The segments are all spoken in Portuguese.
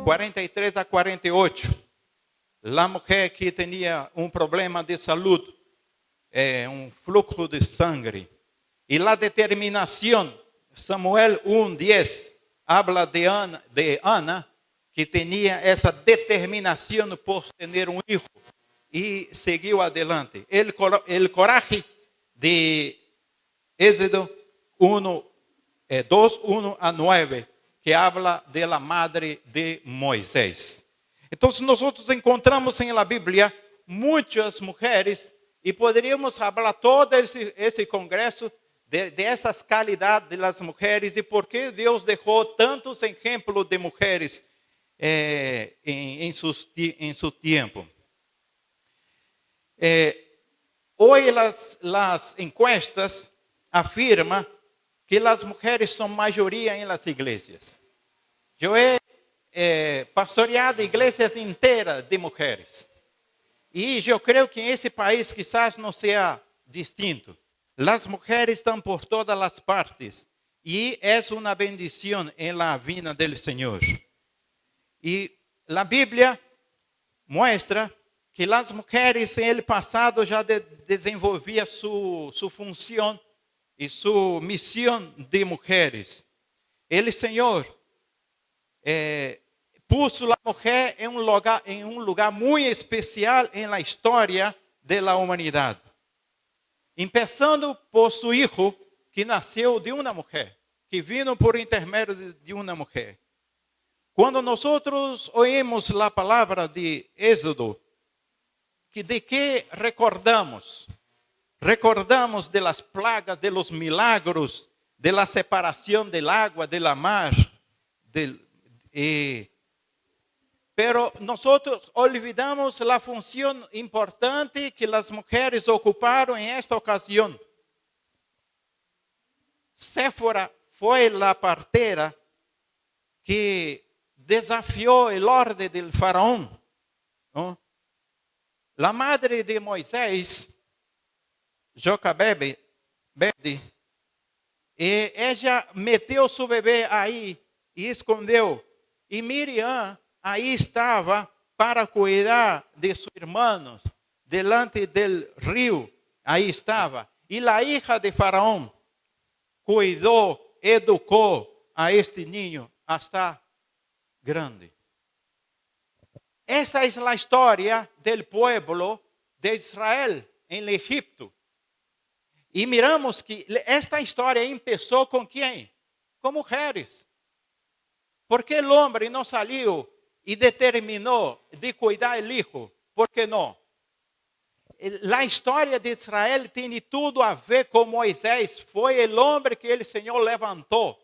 43 a 48. La mujer que tenía un problema de salud, un flujo de sangre. Y la determinación, Samuel 1:10, habla de Ana, que tenía esa determinación por tener un hijo y siguió adelante. El coraje de Éxodo 2, 1 a 9, que habla de la madre de Moisés. Entonces nosotros encontramos en la Biblia muchas mujeres y podríamos hablar todo ese congreso de esas calidades de las mujeres y por qué Dios dejó tantos ejemplos de mujeres en su tiempo. Hoy las encuestas afirman que las mujeres son mayoría en las iglesias. Yo he pastoreado iglesias enteras de mujeres. Y yo creo que en ese país quizás no sea distinto. Las mujeres están por todas las partes. Y es una bendición en la vida del Señor. Y la Biblia muestra que las mujeres en el pasado ya desenvolvían su función y su misión de mujeres. El Señor puso la mujer en un lugar muy especial en la historia de la humanidad. Empezando por su hijo, que nació de una mujer, que vino por intermedio de una mujer. Cuando nosotros oímos la palabra de Éxodo, ¿de qué recordamos? Recordamos de las plagas, de los milagros, de la separación del agua, de la mar. Pero nosotros olvidamos la función importante que las mujeres ocuparon en esta ocasión. Séfora fue la partera que desafió el orden del faraón, ¿no? La madre de Moisés, Joquebede, ella metió su bebé ahí y escondeu. Y Miriam ahí estaba para cuidar de sus hermanos, delante del río, ahí estaba. Y la hija de Faraón cuidó, educó a este niño hasta grande. Esa es la historia del pueblo de Israel en Egipto. Y miramos que esta historia empezó con ¿quién? Con mujeres. ¿Por qué el hombre no salió y determinó de cuidar el hijo? ¿Por qué no? La historia de Israel tiene todo a ver con Moisés. Fue el hombre que el Señor levantó.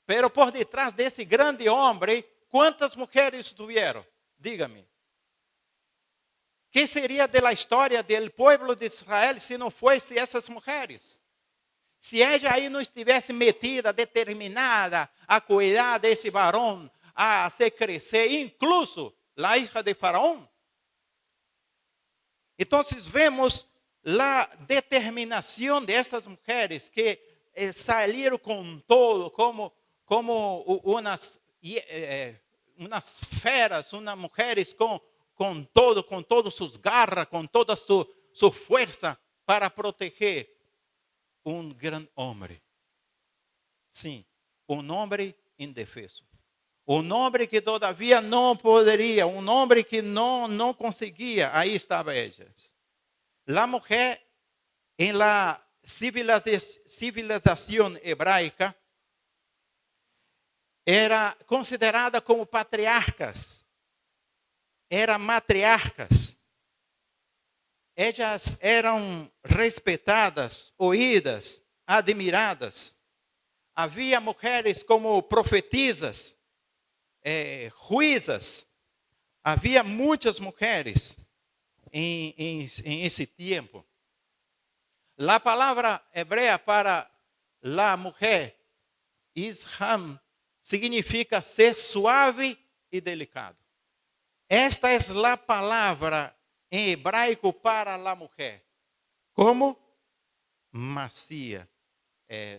Pero por detrás de ese grande hombre, ¿cuántas mujeres tuvieron? Dígame. ¿Qué sería de la historia del pueblo de Israel si no fuese esas mujeres? Si ella ahí no estivesse metida, determinada a cuidar de ese varón, a hacer crecer, incluso la hija de Faraón. Entonces vemos la determinación de estas mujeres que salieron con todo, como unas feras, unas mujeres con todas sus garras, con toda su fuerza para proteger un gran hombre. Sim, un hombre indefeso. Un hombre que todavía no podría, un hombre que no conseguía, ahí estaba ellas. La mujer en la civilización hebraica era considerada como patriarcas, eram matriarcas. Ellas eram respeitadas, oídas, admiradas. Havia mulheres como profetisas, juízas. Havia muitas mulheres em esse tempo. A palavra hebrea para la mulher, Isham, significa ser suave e delicado. Esta é a palavra em hebraico para a mulher. Como? Macia,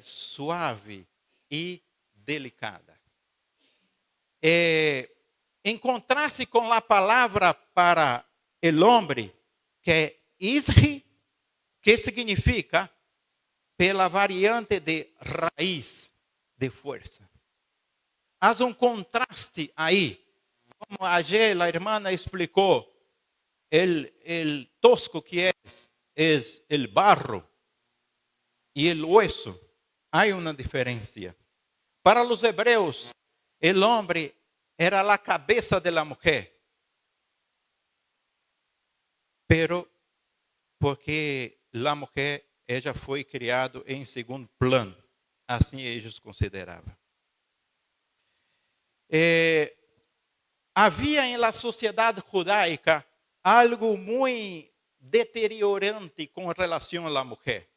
suave e delicada. em contraste com a palavra para o homem, que é isri, que significa pela variante de raiz de força. Há contraste aí. Como ayer a irmã explicou, el tosco que é el barro e el hueso. Há uma diferença. Para os hebreus, el homem era a cabeça de la mujer. Pero porque la mujer, ella foi criada em segundo plano. Assim eles consideravam. Havia em la sociedade judaica algo muito deteriorante com relação à mulher.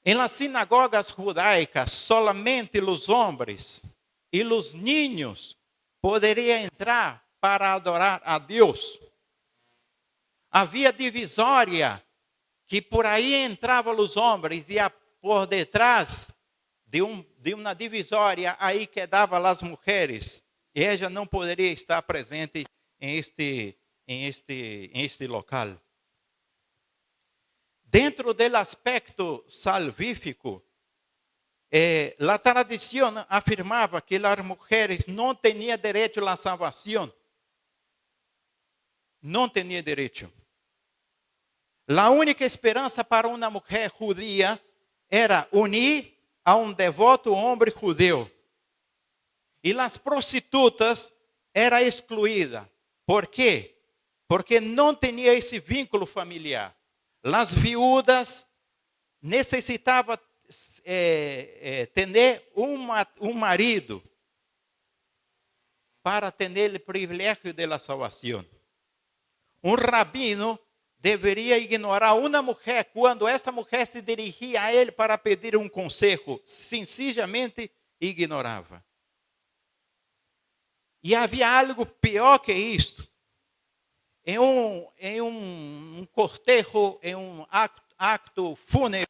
Em las sinagogas judaicas, solamente os homens e os niños poderiam entrar para adorar a Deus. Havia divisória que por aí entravam os homens e por detrás de uma divisória aí quedavam as mulheres. E ela não poderia estar presente em este local. Dentro do aspecto salvífico, a tradição afirmava que as mulheres não tinham direito à salvação. Não tinham direito. A única esperança para uma mulher judia era unir a um devoto homem judeu. E as prostitutas eram excluídas. Por quê? Porque não tinha esse vínculo familiar. As viúvas necessitavam ter um marido para ter o privilégio da salvação. Um rabino deveria ignorar uma mulher quando essa mulher se dirigia a ele para pedir um conselho. Sencillamente ignorava. E havia algo pior que isto. Em um cortejo, em um acto fúnebre,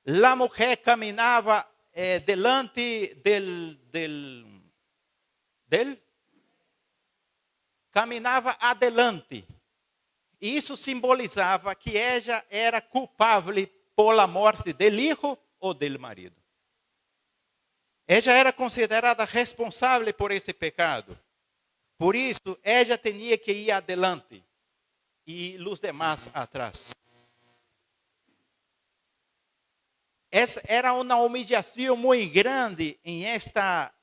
a mulher caminhava delante caminhava adelante. E isso simbolizava que ela era culpável por a morte do filho ou do marido. Ela era considerada responsável por esse pecado. Por isso, ela tinha que ir adelante e os demais atrás. Essa era uma humilhação muito grande em esta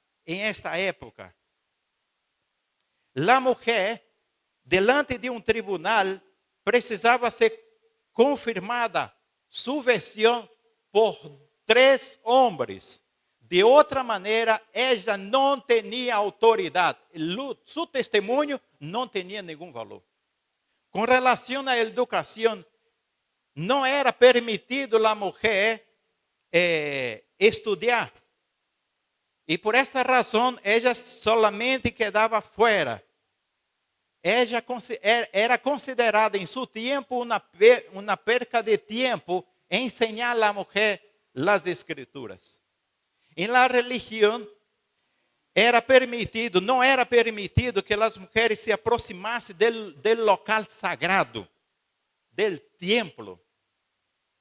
época. A mulher, delante de um tribunal, precisava ser confirmada sua versão por 3 homens. De outra maneira, ela não tinha autoridade. Seu testemunho não tinha nenhum valor. Com relação à educação, não era permitido a mulher estudar. E por esta razão, ela solamente quedava fora. Ela era considerada em seu tempo uma perca de tempo ensinar à mulher as escrituras. Em la religião não era permitido que as mulheres se aproximassem do local sagrado, do templo.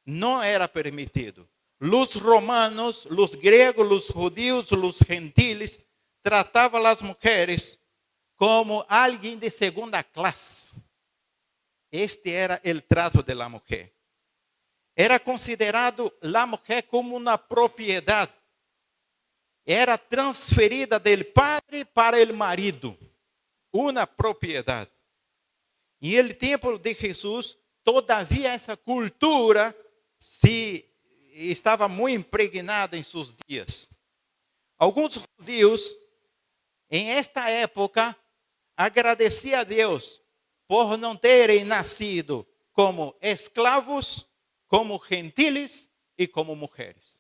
Não era permitido. Os romanos, os gregos, os judeus, os gentiles tratavam as mulheres como alguém de segunda classe. Este era o trato da mulher. Era considerado a mulher como uma propriedade. Era transferida do padre para o marido. Uma propriedade. E no tempo de Jesus, todavia essa cultura estava muito impregnada em seus dias. Alguns judeus, em esta época, agradeciam a Deus por não terem nascido como escravos, como gentiles e como mulheres.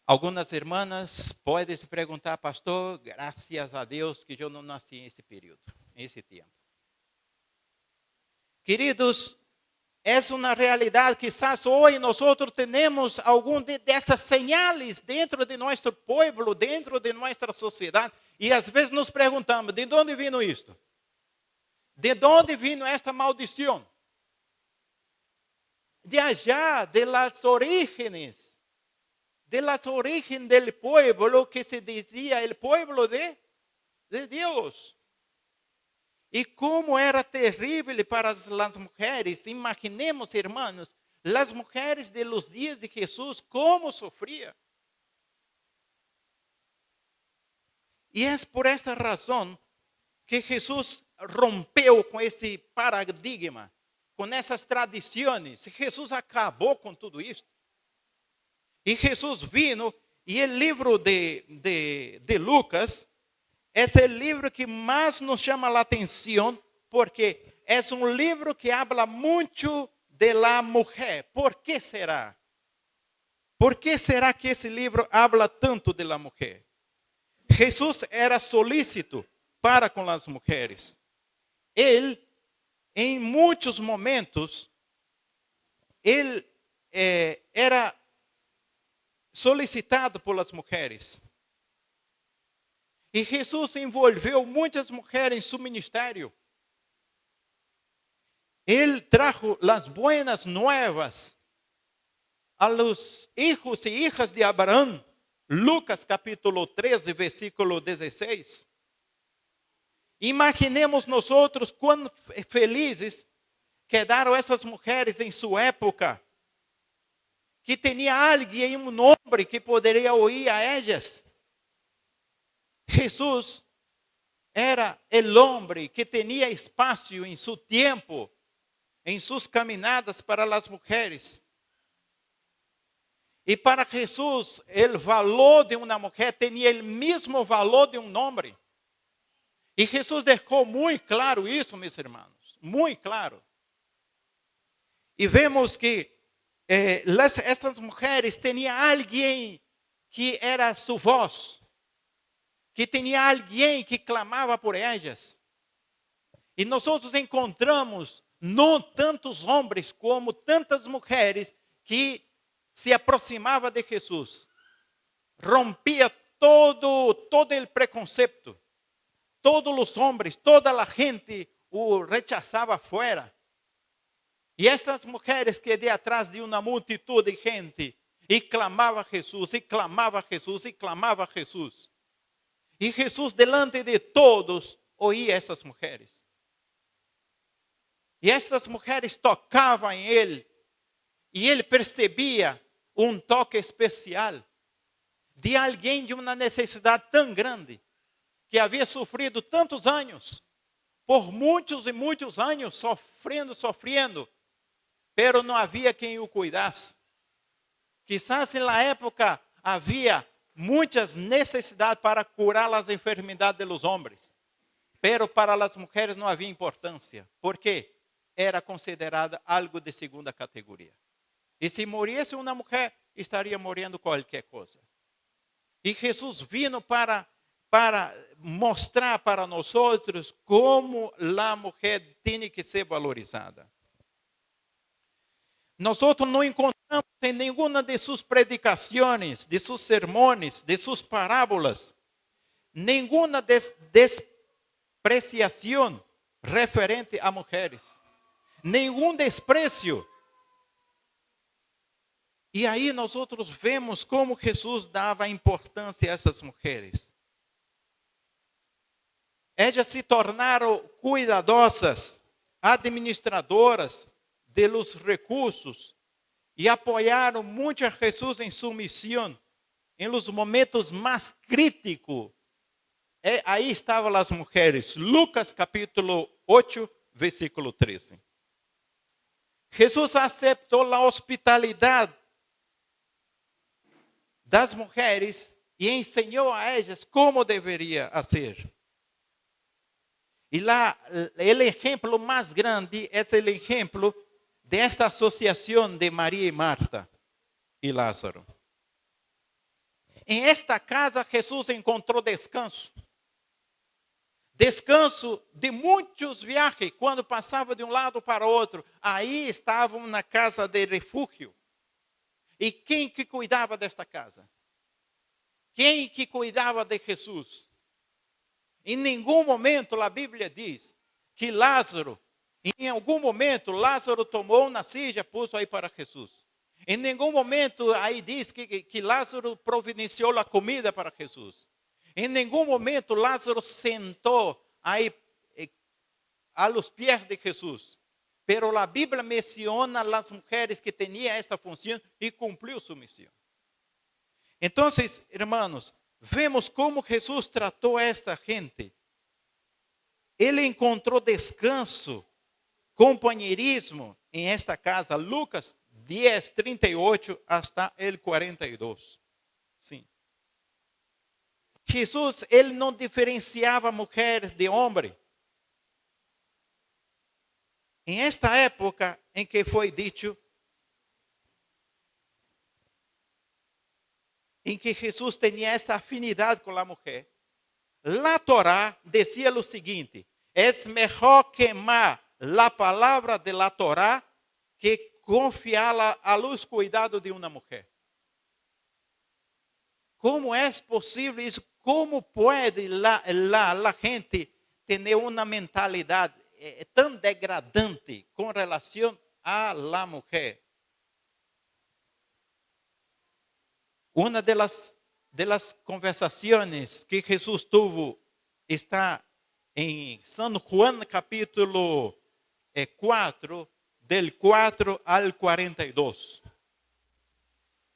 Algumas irmãs podem se perguntar, pastor, graças a Deus que eu não nasci nesse período, nesse tempo. Queridos, es una realidad. Quizás hoy nosotros tenemos alguna de esas señales dentro de nuestro pueblo, dentro de nuestra sociedad. E às vezes nos perguntamos, de onde vino isto? De onde vino esta maldição? De allá, de las orígenes del pueblo que se decía el pueblo de Deus. E como era terrível para as mulheres. Imaginemos, hermanos, as mulheres de los dias de Jesus, como sofriam. E é por esta razão que Jesus rompeu com esse paradigma, com essas tradições. Jesus acabou com tudo isso. E Jesus vino, e o livro de Lucas é o livro que mais nos chama a atenção, porque é um livro que habla muito de la mulher. ¿Por que será? ¿Por que será que esse livro habla tanto de la mulher? Jesus era solícito para com as mulheres. Ele, em muitos momentos, ele era solicitado por las mulheres. E Jesus envolveu muitas mulheres em seu ministério. Ele trajo as buenas nuevas a los hijos e hijas de Abraão. Lucas capítulo 13, versículo 16. Imaginemos nós quão felizes quedaram essas mulheres em sua época, que tinha alguém, um homem que poderia ouvir a elas. Jesus era o homem que tinha espaço em seu tempo, em suas caminadas para as mulheres. E para Jesus, o valor de uma mulher tinha o mesmo valor de um homem. E Jesus deixou muito claro isso, meus irmãos, muito claro. E vemos que essas mulheres tinham alguém que era sua voz, que tinha alguém que clamava por elas. E nós encontramos não tantos homens como tantas mulheres que se aproximavam de Jesus. Rompia todo o preconceito. Todos os homens, toda a gente o rechazava fora. E estas mulheres que de atrás de uma multitud de gente e clamava a Jesus, e clamava a Jesus, e clamava a Jesus. E Jesus, delante de todos, oía essas mulheres. E estas mulheres tocavam em ele, e ele percebia um toque especial de alguém de uma necessidade tão grande, que havia sofrido tantos anos, por muitos e muitos anos, sofrendo, pero não havia quem o cuidasse. Quizás na época havia muitas necessidades para curar as enfermidades dos homens, pero para as mulheres não havia importância, porque era considerada algo de segunda categoria. E se morresse uma mulher, estaria morrendo qualquer coisa. E Jesus vino para mostrar para nós como a mulher tem que ser valorizada. Nós não encontramos em nenhuma de suas predicações, de seus sermões, de suas parábolas, nenhuma despreciação referente a mulheres, nenhum desprezo. E aí nós vemos como Jesus dava importância a essas mulheres. Elas se tornaram cuidadosas, administradoras de los recursos e apoiaram muito a Jesus em sua missão, em los momentos mais críticos. Aí estavam as mulheres. Lucas capítulo 8, versículo 13. Jesus aceitou a hospitalidade das mulheres e ensinou a elas como deveria ser. E lá, o exemplo mais grande é o exemplo desta associação de Maria e Marta e Lázaro. Em esta casa, Jesus encontrou descanso. descanso de muitos viajes, quando passava de um lado para o outro, aí estavam na casa de refúgio. E quem que cuidava desta casa? Quem que cuidava de Jesus? Em nenhum momento a Bíblia diz que Lázaro, em algum momento, Lázaro tomou uma cija, pôs aí para Jesus. Em nenhum momento aí diz que Lázaro providenciou a comida para Jesus. Em nenhum momento Lázaro sentou aí a los pies de Jesus. Pero a Bíblia menciona as mulheres que tinham esta função e cumpriu sua missão. Então, hermanos, vemos como Jesus tratou a esta gente. Ele encontrou descanso, companheirismo em esta casa. Lucas 10, 38 hasta el 42. Sim. Jesus, ele não diferenciava mulher de homem. Em esta época em que foi dito, em que Jesus tinha essa afinidade com a mulher, a Torá dizia o seguinte: é melhor queimar a palavra de la Torá que confiá-la a los cuidados de uma mulher. Como é possível isso? Como pode a gente ter uma mentalidade tão degradante com relação a la mulher? Uma das conversações que Jesus tuvo está em São Juan capítulo 4, del 4 al 42.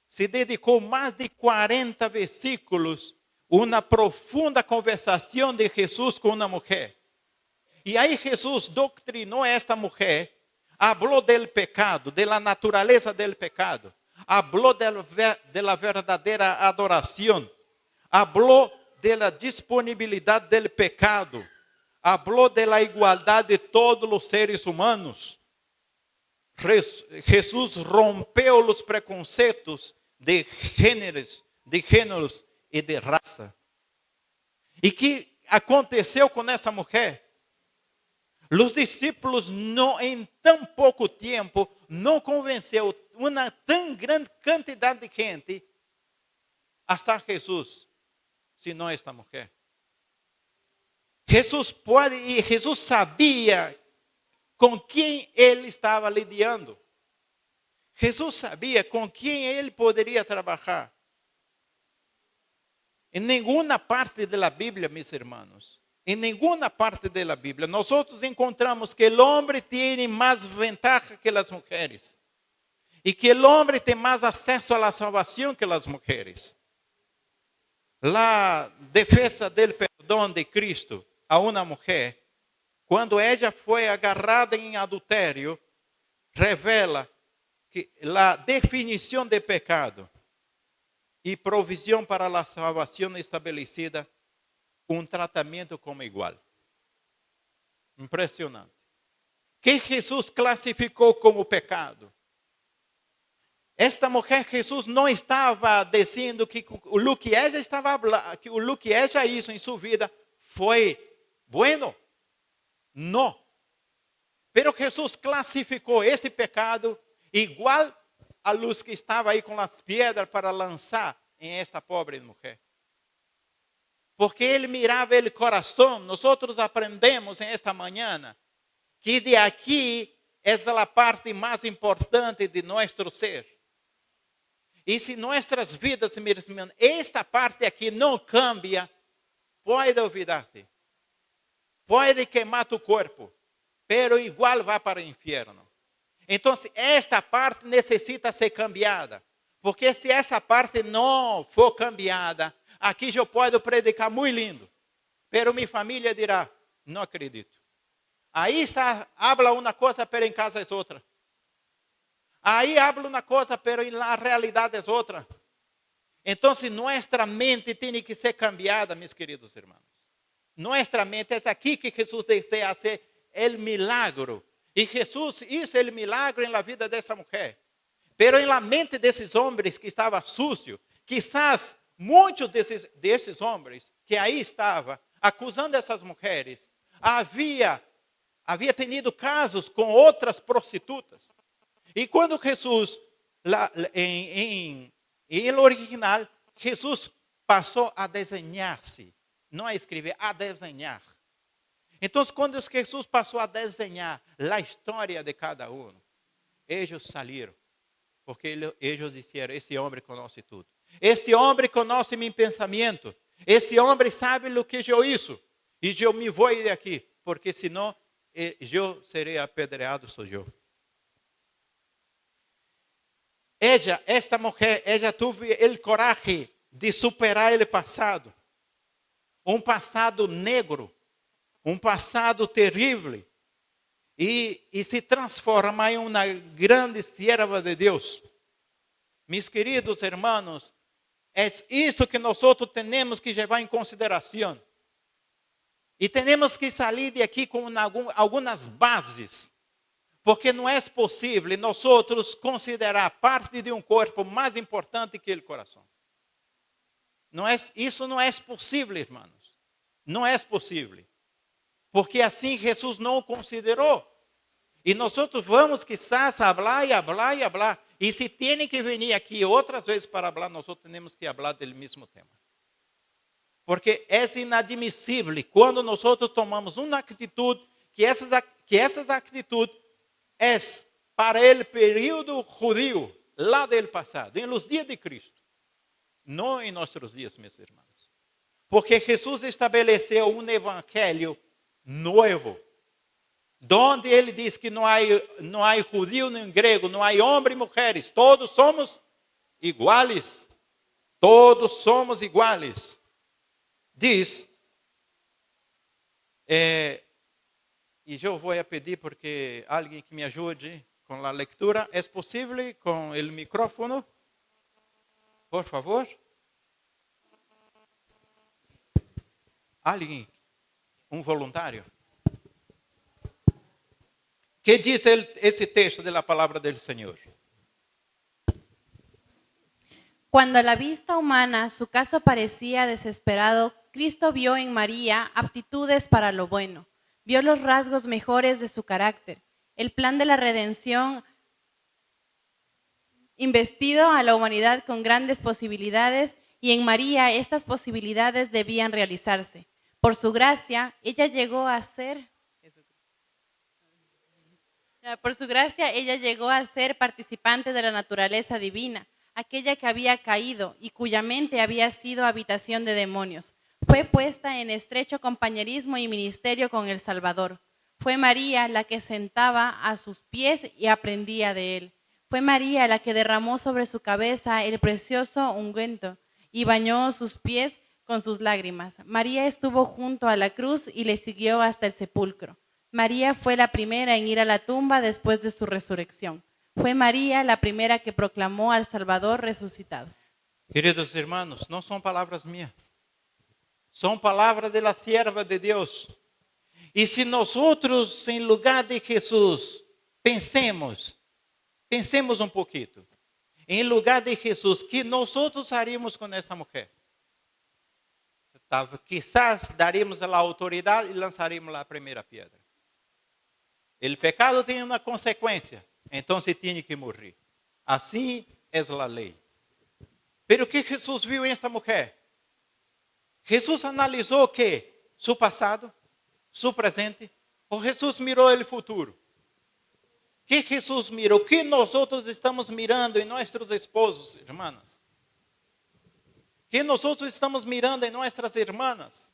Se dedicou mais de 40 versículos uma profunda conversação de Jesus com uma mulher. E aí Jesus doutrinou esta mulher, falou del pecado, de la naturaleza del pecado, falou de la verdadeira adoração, falou de la disponibilidade del pecado, falou de la igualdade de todos os seres humanos. Jesus rompeu os preconceitos de gêneros e de raça. E que aconteceu com essa mulher? Os discípulos, em tão pouco tempo, não convenceu uma tão grande quantidade de gente a estar Jesus, senão esta mulher. Jesus sabia com quem ele estava lidando. Jesus sabia com quem ele poderia trabalhar. Em nenhuma parte da Bíblia, meus irmãos, em nenhuma parte da Bíblia, nós encontramos que o homem tem mais vantagem que as mulheres. E que o homem tem mais acesso à salvação que as mulheres. A defesa do perdão de Cristo a uma mulher, quando ela foi agarrada em adultério, revela que a definição de pecado e provisão para a salvação estabelecida, tratamento como igual. Impressionante. Que Jesus classificou como pecado? Esta mulher, Jesus não estava dizendo que o que ela estava que o que ela hizo em sua vida foi bueno. Não. Pero Jesus classificou esse pecado igual a luz que estava aí com as pedras para lançar em esta pobre mulher. Porque ele mirava o coração. Nós aprendemos em esta manhã que de aqui é a parte mais importante de nosso ser. E se nossas vidas, meus irmãos, esta parte aqui não cambia, pode olvidar-te. Pode queimar tu corpo, pero igual vai para o inferno. Então, esta parte necessita ser cambiada. Porque se essa parte não for cambiada, aqui eu posso predicar muito lindo. Pero minha família dirá, não acredito. Aí está, habla uma coisa, pero em casa é outra. Aí habla uma coisa, pero na realidade é outra. Então, nossa mente tem que ser cambiada, meus queridos irmãos. Nossa mente é aqui que Jesus deseja fazer o milagre. E Jesus hizo o milagre na vida dessa mulher. Pero na mente desses homens que estava sucio, quizás muitos desses homens que aí estavam, acusando essas mulheres. Havia tenido casos com outras prostitutas. E quando Jesus, em original, Jesus passou a desenhar-se, não a escrever, a desenhar. Então, quando Jesus passou a desenhar a história de cada um, eles saíram, porque eles disseram: esse homem conhece tudo. Esse homem conhece meu pensamento. Esse homem sabe o que eu hice. E eu me vou de aqui, porque senão eu serei apedreado, sou eu. Esta mulher, ela teve o coragem de superar o passado. Um passado negro, um passado terrível. E se transformar em uma grande sierva de Deus. Meus queridos irmãos, é isso que nós temos que levar em consideração. E temos que sair de aqui com algumas bases. Porque não é possível nós considerar parte de um corpo mais importante que o coração. Isso não é possível, irmãos. Não é possível. Porque assim Jesus não o considerou. E nós vamos quizás falar e falar e falar. E se tem que vir aqui outras vezes para falar, nós temos que falar do mesmo tema. Porque é inadmissível quando nós tomamos uma atitude, que essas atitudes é para o período judío, lá do passado, em los dias de Cristo. Não em nossos dias, meus irmãos. Porque Jesus estabeleceu um evangelho novo. Donde ele diz que não há judío nem grego, não há homem e mulheres, todos somos iguais. Todos somos iguais. Diz, e eu vou pedir porque alguém que me ajude com a leitura. É possível com o micrófono? Por favor. Alguém, um voluntário? ¿Qué dice ese texto de la palabra del Señor? Cuando a la vista humana su caso parecía desesperado, Cristo vio en María aptitudes para lo bueno, vio los rasgos mejores de su carácter, el plan de la redención investido a la humanidad con grandes posibilidades, y en María estas posibilidades debían realizarse. Por su gracia, ella llegó a ser participante de la naturaleza divina, aquella que había caído y cuya mente había sido habitación de demonios. Fue puesta en estrecho compañerismo y ministerio con el Salvador. Fue María la que sentaba a sus pies y aprendía de él. Fue María la que derramó sobre su cabeza el precioso ungüento y bañó sus pies con sus lágrimas. María estuvo junto a la cruz y le siguió hasta el sepulcro. María fue la primera en ir a la tumba después de su resurrección. Fue María la primera que proclamó al Salvador resucitado. Queridos hermanos, no son palabras mías. Son palabras de la sierva de Dios. Y si nosotros en lugar de Jesús pensemos un poquito, en lugar de Jesús, ¿qué nosotros haríamos con esta mujer? Quizás daríamos la autoridad y lanzaríamos la primera piedra. El pecado tem uma consequência, então tem que morrer. Assim é a lei. Pero o que Jesus viu em esta mulher? Jesus analisou que seu passado, seu presente, ou Jesus mirou o futuro? Que Jesus mirou? O que nós estamos mirando em nossos esposos, irmãs? Que nós estamos mirando em nossas irmãs?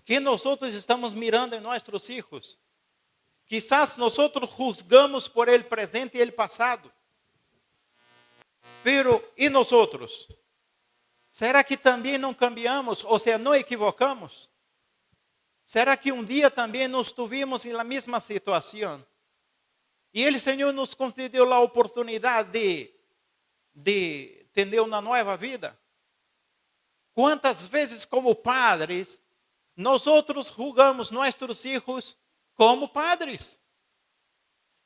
Que nós estamos mirando em nossos filhos? Quizás nós juzgamos por el presente e el passado. Pero, e nós? Será que também não cambiamos? Ou seja, não equivocamos? Será que um dia também nos estuvimos na mesma situação? E o Senhor nos concedeu a oportunidade de ter uma nova vida? Quantas vezes, como padres, nós julgamos nossos filhos como padres,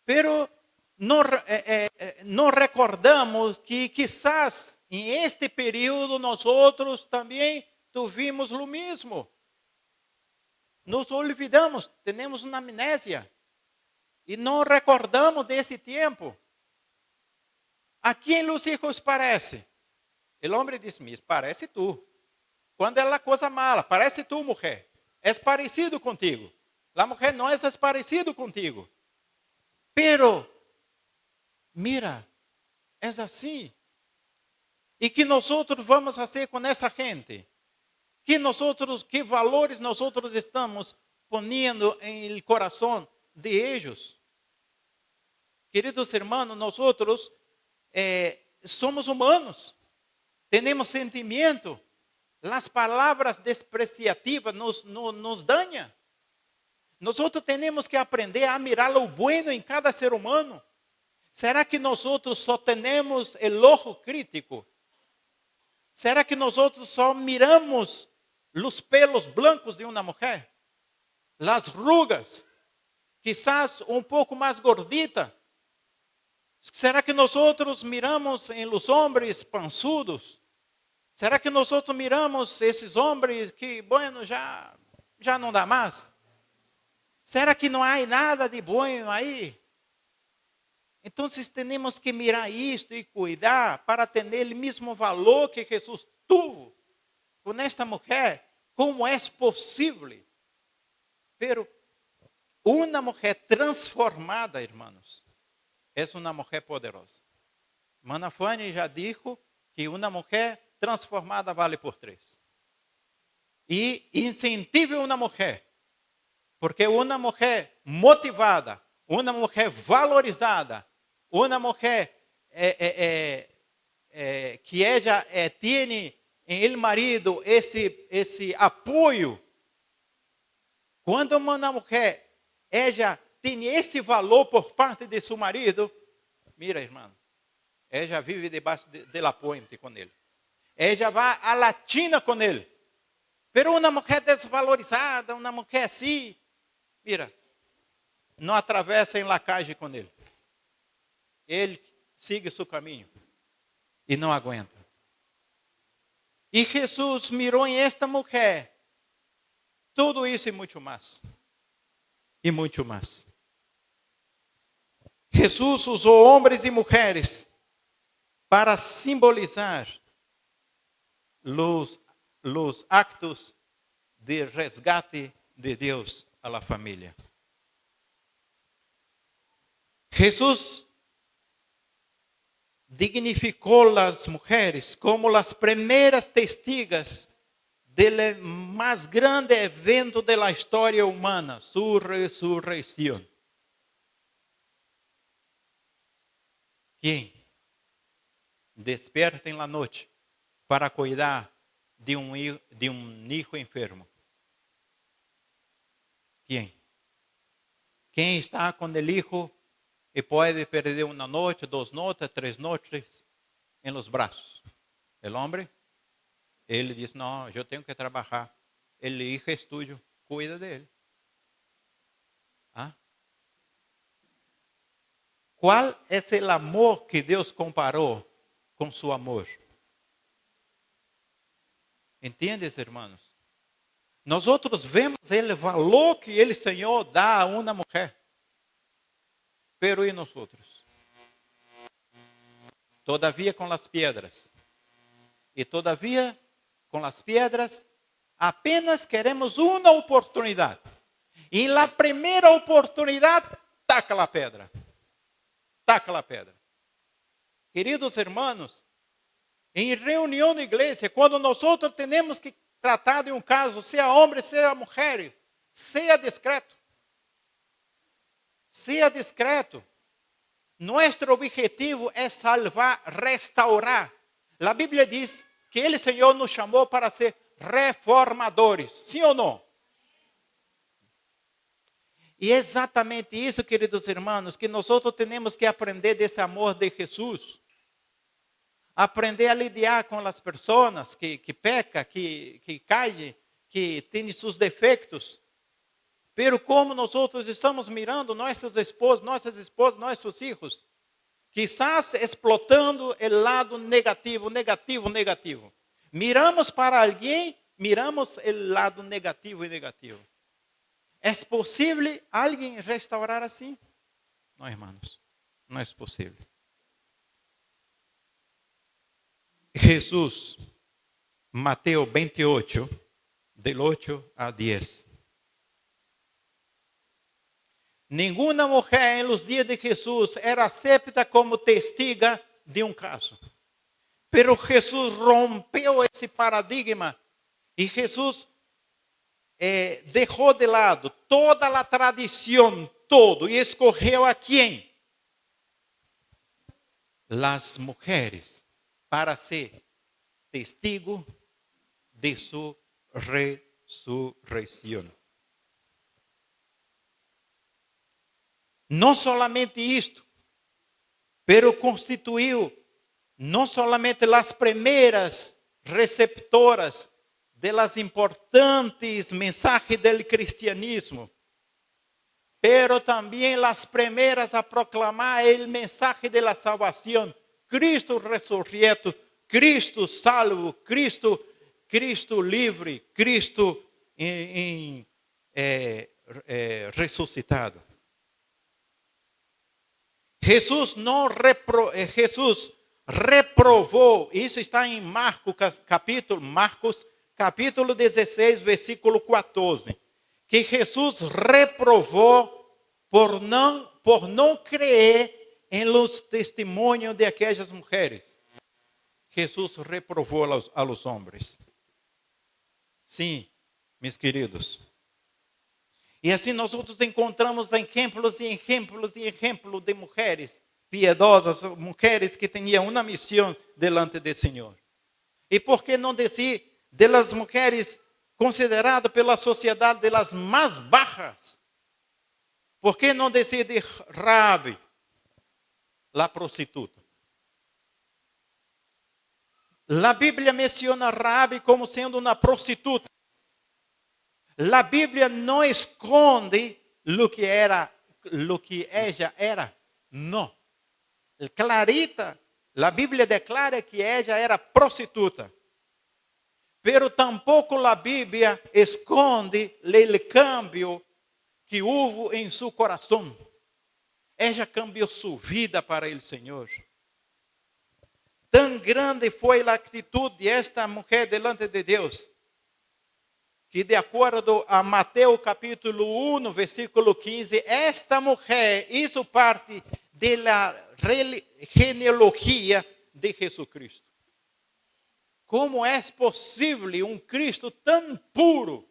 pero não recordamos que quizás em este período nós também tivemos o mesmo. nos olvidamos, temos uma amnésia e não recordamos desse tempo. A quem os hijos parece? O homem diz, me parece tu. Quando é a coisa mala, parece tu, mulher. É parecido contigo. A mulher não é parecido contigo. Pero, mira, é assim. E que nós vamos fazer com essa gente? Que valores nós estamos poniendo em el coração de ellos? Queridos hermanos, nós somos humanos, temos sentimento. As palavras despreciativas nos dañam. Nós temos que aprender a mirar o bueno em cada ser humano. Será que nós só temos o ojo crítico? Será que nós só miramos os pelos blancos de uma mulher? As rugas, quizás pouco mais gordita. Será que nós miramos em los homens pançudos? Será que nós miramos esses homens que, bueno, já não dá mais? Será que não há nada de bueno aí? Então, temos que mirar isto e cuidar para ter o mesmo valor que Jesus tuvo com esta mulher. Como é possível? Pero uma mulher transformada, irmãos, é uma mulher poderosa. Mana Fanny já disse que uma mulher transformada vale por 3. E incentive uma mulher, porque uma mulher motivada, uma mulher valorizada, uma mulher que ella tem em el marido esse apoio. Quando uma mulher ella tem esse valor por parte de seu marido, mira, irmão, ella vive debaixo de la puente com ele. Ella vai à latina com ele. Pero uma mulher desvalorizada, uma mulher assim, mira, não atravessa em lacagem com ele. Ele sigue seu caminho e não aguenta. E Jesus mirou em esta mulher tudo isso e muito mais. E muito mais. Jesus usou homens e mulheres para simbolizar los actos de resgate de Deus a la familia. Jesús dignificou las mujeres como las primeras testigas del más grande evento de la historia humana, su resurrección. ¿Quién despierta en la noche para cuidar de un hijo enfermo? ¿Quién? ¿Quién está con el hijo y puede perder una noche, 2 noches, 3 noches en los brazos? El hombre, ele diz, não, eu tenho que trabalhar. El hijo es tuyo, cuida dele. ¿Ah? ¿Cuál es el amor que Deus comparou com su amor? ¿Entiendes, hermanos? Nosotros vemos el valor que el Señor dá a una mujer. Pero ¿y nosotros? Todavía con las piedras. Y todavía con las piedras apenas queremos una oportunidad. Y en la primera oportunidad, taca la pedra. Taca la pedra. Queridos hermanos, em reunião de igreja, quando nós temos que tratar de um caso, seja homem, seja mulher, seja discreto. Seja discreto. Nosso objetivo é salvar, restaurar. A Bíblia diz que Ele, Senhor, nos chamou para ser reformadores. Sim ou não? E é exatamente isso, queridos irmãos, que nós temos que aprender desse amor de Jesus. Aprender a lidiar com as pessoas que pecam, que caem, que têm seus defeitos. Pero como nós estamos mirando nossas esposas, nossos filhos, quizás explotando o lado negativo. Miramos para alguém, miramos o lado negativo. ¿Es posible alguien restaurar así? No, hermanos, no es posible. Jesús, Mateo 28, del 8 a 10. Ninguna mujer en los días de Jesús era acepta como testiga de un caso. Pero Jesús rompió ese paradigma y Jesús dejó de lado toda la tradición, todo, y escogió a quién? Las mujeres, para ser testigo de su resurrección. No solamente esto, pero constituiu no solamente las primeras receptoras de las importantes mensajes del cristianismo, pero también las primeras a proclamar el mensaje de la salvación. Cristo resurrecto, Cristo salvo, Cristo libre, Cristo resucitado. Jesús reprovou, isso está em Marcos capítulo 16, versículo 14, que Jesus reprovou por não crer em los testemunhos de aquelas mulheres. Jesus reprovou a los hombres. Sim, meus queridos. E assim nós encontramos exemplos e exemplos e exemplos de mulheres piedosas, mulheres que tinham uma missão delante do Senhor. E por que não dizer de las mulheres consideradas pela sociedade de las mais bajas? Por que não dizer de Raabe, la prostituta? A Bíblia menciona Raabe como sendo uma prostituta. A Bíblia não esconde lo que ella era. Não. Clarita, a Bíblia declara que ella era prostituta. Pero tampoco a Bíblia esconde o cambio que houve em seu coração. Ella cambiou sua vida para o Senhor. Tão grande foi a atitude de esta mulher delante de Deus, que de acordo a Mateus capítulo 1, versículo 15, esta mulher hizo parte de la genealogia de Jesucristo. Como é possível um Cristo tão puro?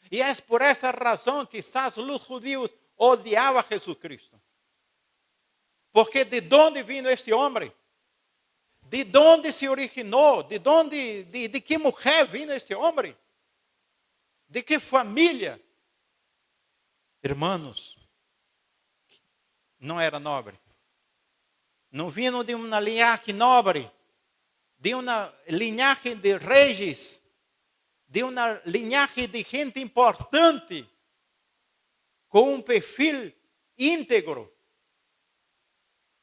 E é por essa razão que quizás os judíos odiavam a Jesucristo. Porque de onde vino este homem? De onde se originou? De que mulher vino este homem? ¿De qué familia? Hermanos, não era nobre. Não vino de uma linhagem nobre, de uma linhagem de reis, de uma linhagem de gente importante, com um perfil íntegro.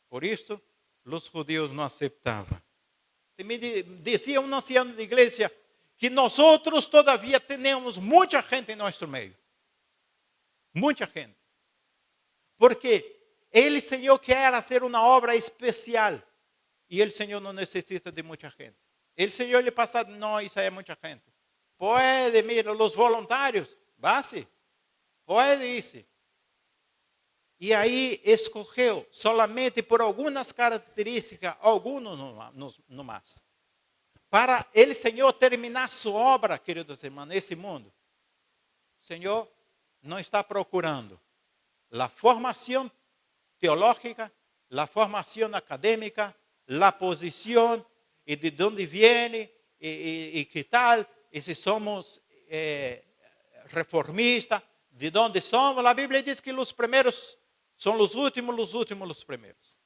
Por isso, os judeus não aceitavam. Me dizia um anciano de igreja que nós todavia temos muita gente em nosso meio. Muita gente. Porque o Senhor quer fazer uma obra especial. E o Senhor não necessita de muita gente. O Senhor lhe passa, não, isso é muita gente. Pode, mira, os voluntários, vá-se. Pode ir-se. E aí escolheu solamente por algumas características, alguns no mais. Para o Senhor terminar sua obra, queridos irmãos, nesse mundo, o Senhor não está procurando a formação teológica, a formação acadêmica, a posição, e de onde viene, e que tal, e se somos reformistas, de onde somos. A Bíblia diz que os primeiros são os últimos os primeiros.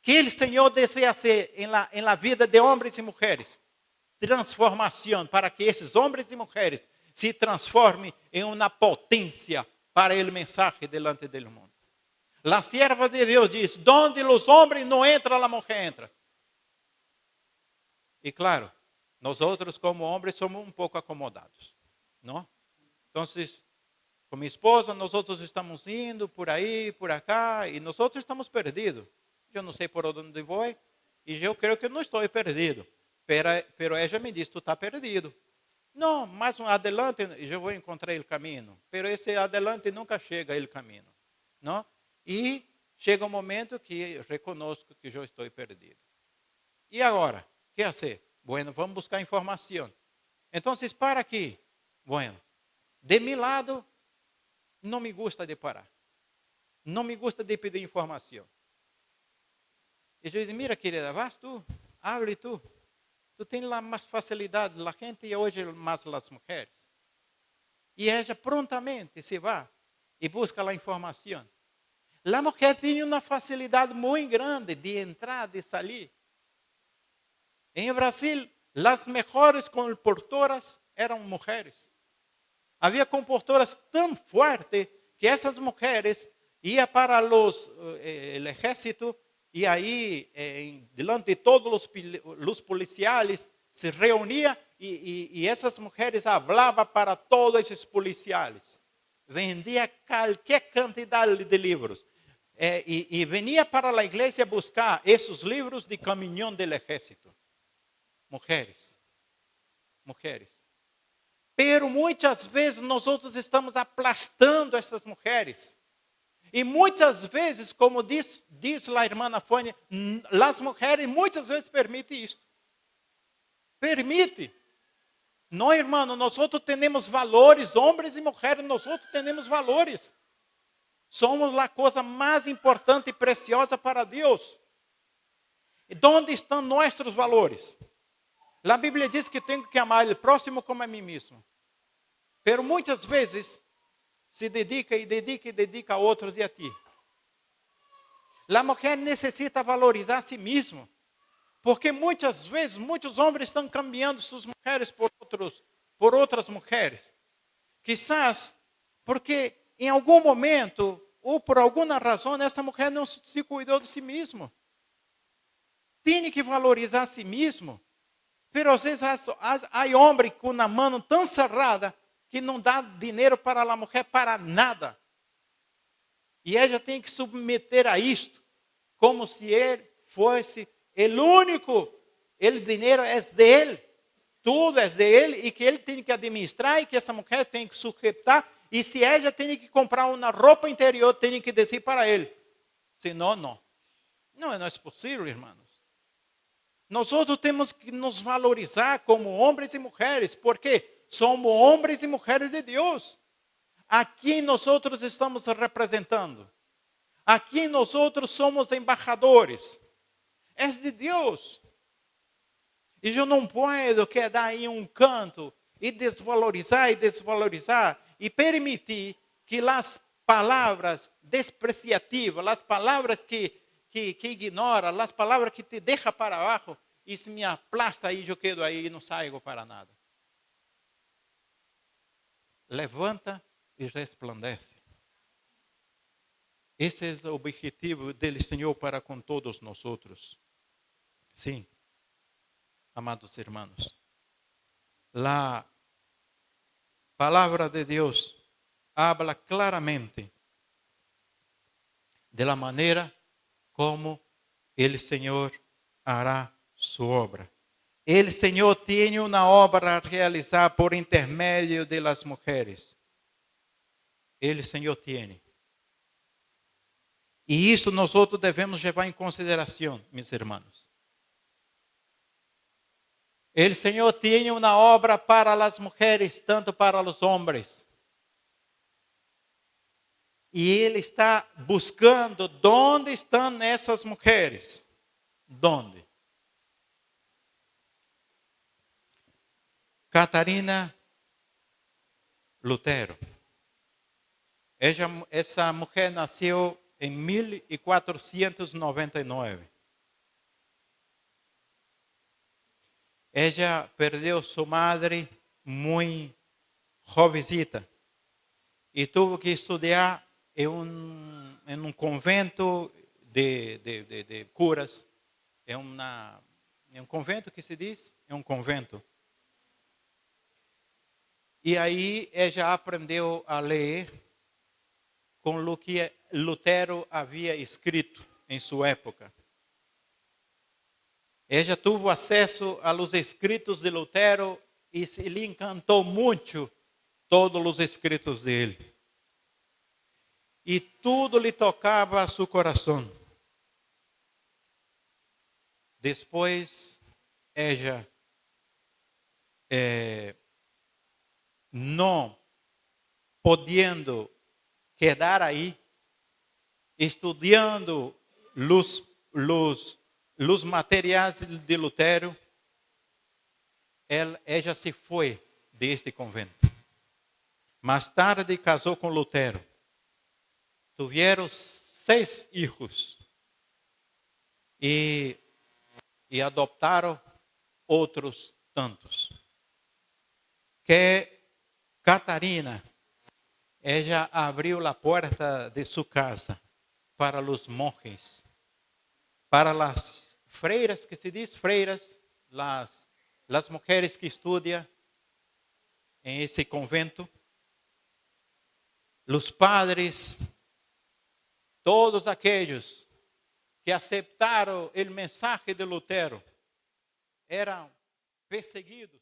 Que o Senhor deseja hacer en la vida de homens e mulheres? Transformação, para que esses homens e mulheres se transformem em uma potência para o mensagem delante do mundo. A sierva de Deus diz, donde os homens não entram, a mulher entra. E claro, nós outros como homens somos um pouco acomodados, não? Então, Com minha esposa, nós outros estamos indo por aí, por acá, e nós outros estamos perdidos. Eu não sei por onde vou, e eu creio que não estou perdido. Pero ela me diz, tu está perdido. Não, mais um adelante, eu vou encontrar o caminho. Pero esse adelante nunca chega ao caminho. Não? E chega um momento que reconozco que eu estou perdido. E agora? O que fazer? Bueno, vamos buscar informação. Então, para aqui. Bueno, de meu lado, não me gusta de parar. Não me gusta de pedir informação. E eu disse, mira, querida, vas tu, hable tu. Tu tens lá mais facilidade, a gente e hoje mais as mulheres. E ela prontamente se vai e busca a informação. A mulher tinha uma facilidade muito grande de entrar, de sair. Em Brasil, as melhores comportadoras eram mulheres. Havia comportadoras tão fortes que essas mulheres iam para o exército e aí, diante de todos os policiais, se reunia e essas mulheres falavam para todos esses policiais. Vendia qualquer quantidade de livros. E venia para a igreja buscar esses livros de caminhão do exército. Mulheres. Pero muitas vezes nós outros estamos aplastando essas mulheres. E muitas vezes, como diz a irmã Fônia, as mulheres muitas vezes permitem isto. Permite. Não, irmão, nós outros temos valores, homens e mulheres, nós outros temos valores. Somos a coisa mais importante e preciosa para Deus. E onde estão nossos valores? A Bíblia diz que tenho que amar o próximo como a mim mesmo. Pero muitas vezes se dedica a outros e a ti. A mulher necessita valorizar a si mesma. Porque muitas vezes, muitos homens estão cambiando suas mulheres por outras mulheres. Quizás porque em algum momento, ou por alguma razão, essa mulher não se cuidou de si mesma. Tem que valorizar a si mesmo. Pero às vezes há homens com a mão tão cerrada que não dá dinheiro para a mulher para nada. E ela tem que submeter a isto, como se ele fosse o único. O dinheiro é dele, tudo é dele, e que ele tem que administrar, e que essa mulher tem que sujetar, e se ela tem que comprar uma roupa interior, tem que dizer para ele. Senão, não. Não é possível, irmãos. Nós outros temos que nos valorizar como homens e mulheres, porque somos homens e mulheres de Deus. A quem nós outros estamos representando? A quem nós outros somos embaixadores? É de Deus. E eu não posso quedar em um canto e desvalorizar e permitir que as palavras despreciativas, as palavras que ignora, as palavras que te deixam para baixo, e se me aplasta aí, eu quedo aí e não saio para nada. Levanta e resplandece. Esse é o objetivo do Senhor para com todos nós outros. Sim, amados irmãos. A palavra de Deus habla claramente de la maneira como o Senhor hará sua obra. O Senhor tem uma obra a realizar por intermédio de las mulheres. O Senhor tem. E isso nós outros devemos levar em consideração, meus irmãos. O Senhor tem uma obra para as mulheres, tanto para os homens. E Ele está buscando onde estão essas mulheres. ¿Dónde? Catarina Lutero. Essa mulher nasceu em 1499. Ela perdeu sua madre muito jovencita e teve que estudar em um convento de curas. É um convento que se diz? É um convento. E aí ela aprendeu a ler com o que Lutero havia escrito em sua época. Ella tuvo acesso a los escritos de Lutero e lhe encantou muito todos os escritos dele. E tudo lhe tocava a seu coração. Depois, ella não podendo quedar aí, estudando os materiais de Lutero, ella se foi deste convento. Mais tarde casou com Lutero. Tiveram 6 filhos e adoptaram outros tantos. Que Catarina, ella abriu a porta de sua casa para os monjes, para as freiras, que se diz freiras, las mujeres que estudiam em esse convento, os padres, todos aqueles que aceptaram o mensagem de Lutero eram perseguidos